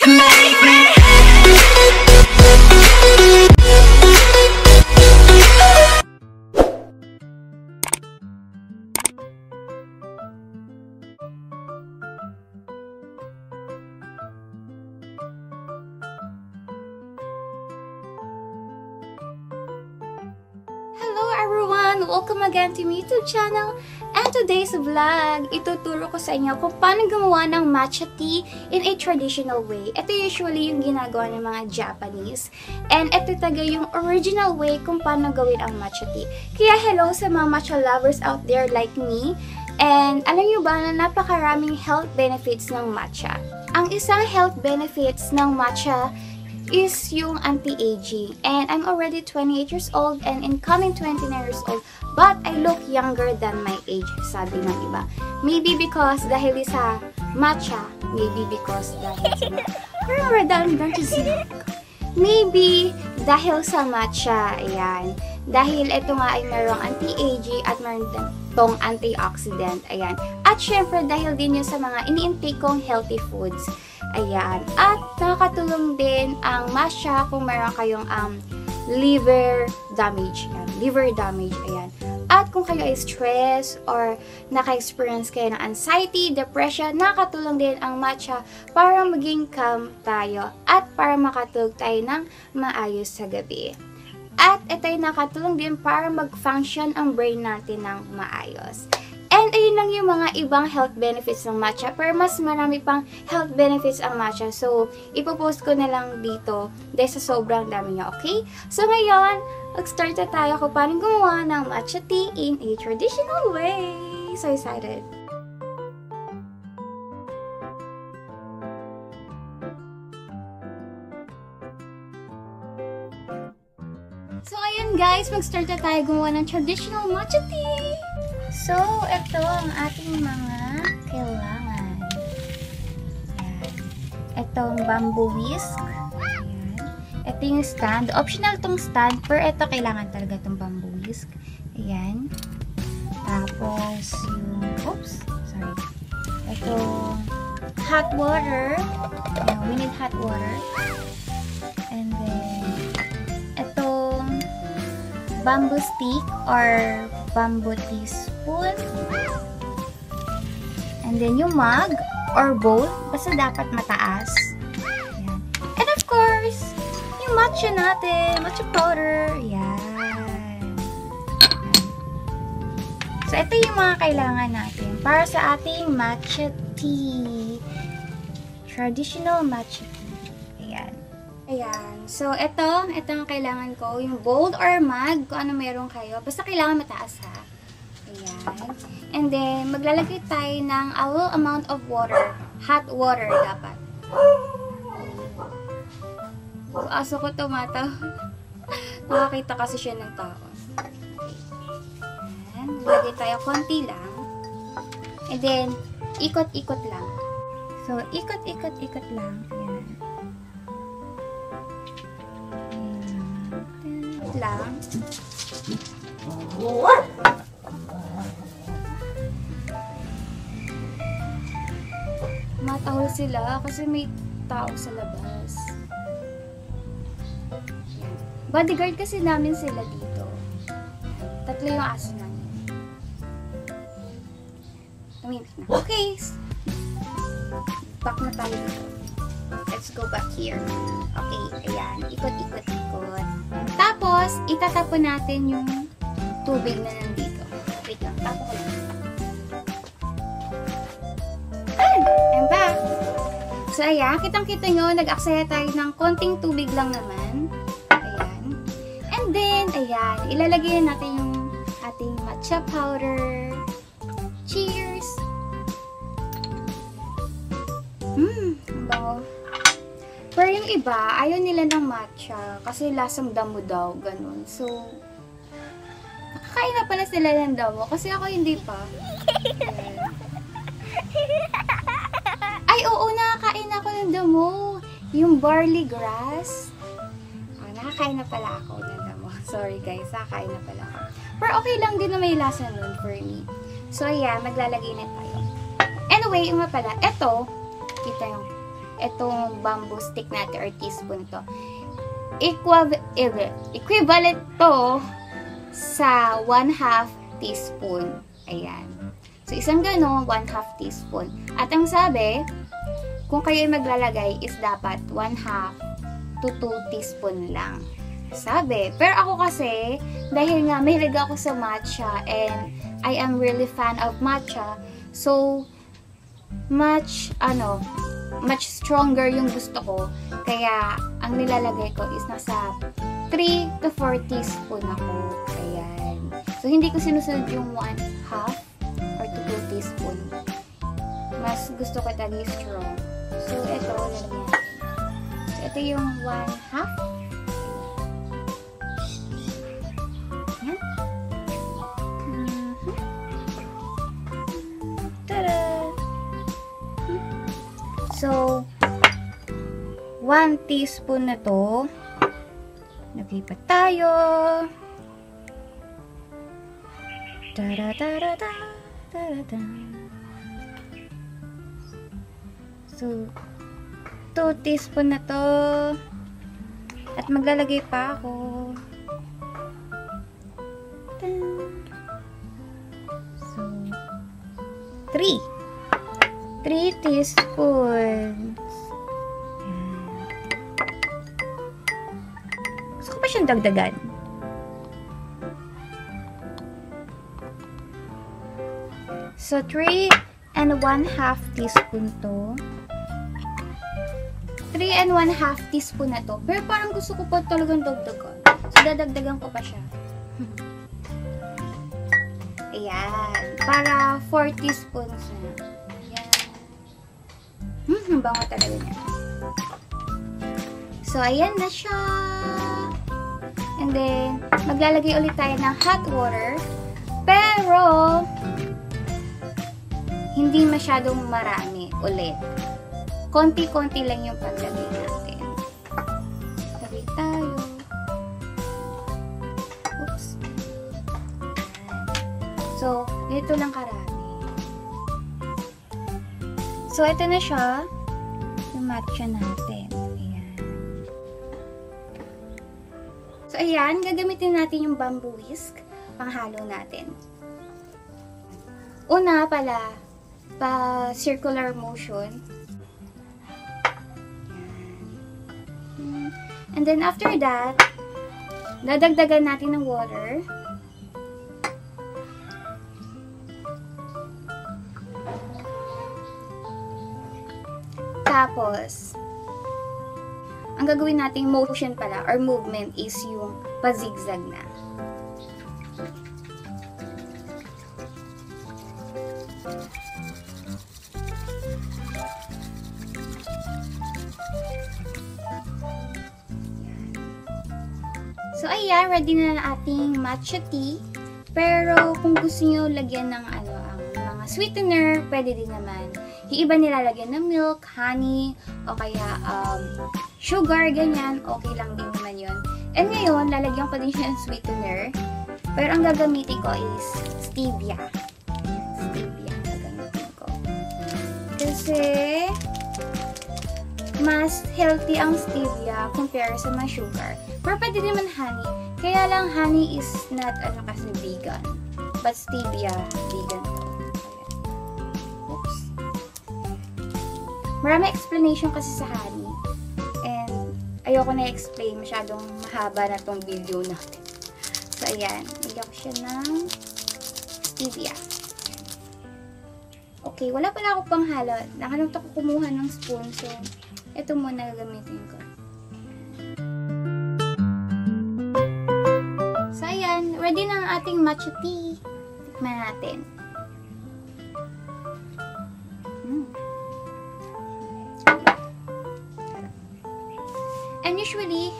make me. Hello everyone! Welcome again to my YouTube channel. And today's vlog, ituturo ko sa inyo kung paano gumawa ng matcha tea in a traditional way. Ito usually yung ginagawa ng mga Japanese. And ito talaga yung original way kung paano gawin ang matcha tea. Kaya hello sa mga matcha lovers out there like me. And alam nyo ba na napakaraming health benefits ng matcha? Ang isang health benefits ng matcha is yung anti-aging. And I'm already 28 years old and incoming 29 years old. But I look younger than my age, sabi ng iba. Maybe because dahil sa matcha. Maybe because dahil sa Maybe dahil sa matcha. Ayan. Dahil ito nga ay mayroong anti-aging at mayroong tong antioxidant. Ayan. At syempre dahil din yun sa mga ini-intake kong healthy foods. Ayan. At nakakatulong din ang matcha kung mayroon kayong liver damage. Ayan. Liver damage. Ayan. At kung kayo ay stress or naka-experience kayo ng anxiety, depression, nakakatulong din ang matcha para maging calm tayo at para makatulog tayo ng maayos sa gabi. At ito ay nakatulong din para mag-function ang brain natin ng maayos. And ayun lang yung mga ibang health benefits ng matcha. Pero mas marami pang health benefits ang matcha. So, ipopost ko na lang dito dahil sa sobrang dami niya, okay? So, ngayon, mag-start na tayo kung paano gumawa ng matcha tea in a traditional way. So excited! So, ayun guys, mag-start na tayo gumawa ng traditional matcha tea. So, ito ang ating mga kailangan. Ayan. Itong bamboo whisk. Ayan. Ito yung stand. Optional tong stand, pero ito kailangan talaga itong bamboo whisk. Ayan. Tapos, yung, oops, sorry. Itong hot water. Ayan, we need hot water. And then, itong bamboo stick or bamboo teaspoon. And then yung mug or bowl. Basta dapat mataas. Ayan. And of course, yung matcha natin. Matcha powder. Ayan. So, ito yung mga kailangan natin para sa ating matcha tea. Traditional matcha tea. Ayan. Ayan. So, ito ang kailangan ko. Yung bowl or mug, kung ano meron kayo. Basta kailangan mataas ha. Ayan. And then, maglalagay tayo ng a little amount of water. Hot water dapat. Aso ko tumataw. Nakakita kasi siya ng tao. Ayan. Lagay tayo konti lang. And then, ikot-ikot lang. So, ikot-ikot-ikot lang. Ayan. Lang. Matahol sila kasi may tao sa labas. Bodyguard kasi namin sila dito. Tatlo yung aso namin. Tumimik na. Okay. Back na tayo dito. Let's go back here. Okay, ayan. Ikot-ikot-ikot. Tapos, itatapon natin yung tubig na nandito. Wait lang, tapon ko lang. Ayan! I'm back! So, ayan. Kitang-kita nyo, nag-aksaya tayo ng konting tubig lang naman. Ayan. And then, ayan. Ilalagay natin yung ating matcha powder. Cheers! Ang bango. Pero yung iba, ayaw nila ng matcha kasi lasang damo daw, ganun. So, nakakain na pala sila ng damo kasi ako hindi pa. Ay, oo, nakakain ako ng damo. Yung barley grass. Nakakain na pala ako ng damo. Sorry guys, nakakain na pala ako. Pero okay lang din na may lasa nun for me. So, ayan, maglalagay na tayo. Anyway, yung nga pala, eto, kita yung itong bamboo stick natin or teaspoon to. Equivalent to sa 1/2 teaspoon. Ayan. So, isang ganun, 1/2 teaspoon. At ang sabi, kung kayo maglalagay is dapat 1/2 to 2 teaspoon lang. Sabi. Pero ako kasi, dahil nga mahilig ako sa matcha and I am really fan of matcha, so, much stronger yung gusto ko. Kaya, ang nilalagay ko is nasa 3 to 4 teaspoon ako. Ayan. So, hindi ko sinusunod yung 1/2 or to 2 teaspoon. Mas gusto ko talaga strong. So, ito, lalagyan natin. So, ito yung 1/2. Ayan. Tada! So, 1 teaspoon na to. Naglipat tayo. Da-da-da-da-da, da-da-da. So, 2 teaspoon na to. At maglalagay pa ako. So, 3 teaspoons. Gusto ko pa siyang dagdagan. So, 3 and 1/2 teaspoon to. 3 and 1/2 teaspoon na to. Pero parang gusto ko pa talagang dagdagan. So, dadagdagan ko pa siya. Ayan. Para 4 teaspoons na. Ang bango talaga niya. So, ayan na siya. And then, maglalagay ulit tayo ng hot water. Pero, hindi masyadong marami ulit. Konti-konti lang yung paglagay natin. Tabi tayo. Oops. So, dito lang karami. So, ito na siya. Yung matcha natin. Ayan. So, ayan. Gagamitin natin yung bamboo whisk. Panghalo natin. Una pala, pa-circular motion. Ayan. And then, after that, dadagdagan natin ng water. Tapos, ang gagawin nating motion pala, or movement, is yung pa-zigzag na. So, ayan, ready na ang ating matcha tea. Pero, kung gusto nyo lagyan ng ang mga sweetener, pwede din naman. Yung iba nilalagyan ng milk, honey, o kaya sugar, ganyan. Okay lang din naman yun. And ngayon, lalagyan ko din siya ng sweetener. Pero ang gagamitin ko is stevia. Stevia ang gagamitin ko. Kasi, mas healthy ang stevia compare sa mga sugar. Pero pwede naman honey. Kaya lang, honey is not kasi vegan. But stevia, vegan to. Marami explanation kasi sa honey. And, ayoko na explain. Masyadong mahaba na tong video natin. So, ayan. Lagyan ko siya ng stevia. Okay, wala pala ako pang halo. Nakalimutan ko kumuha ng spoon. So, ito muna gagamitin ko. So, ayan. Ready na ang ating matcha tea. Tikman natin. And usually,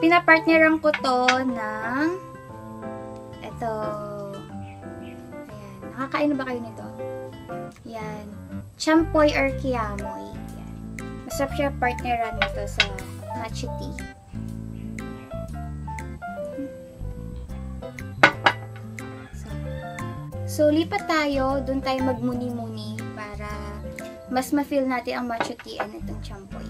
pinapartneran ko to ng ito. Ayan. Nakakain na ba kayo nito? Yan. Champoy or kiamoy. Yan. Masarap siya partneran nito sa matcha tea. So, lipat tayo. Doon tayo magmuni-muni para mas ma-feel natin ang matcha tea and itong champo.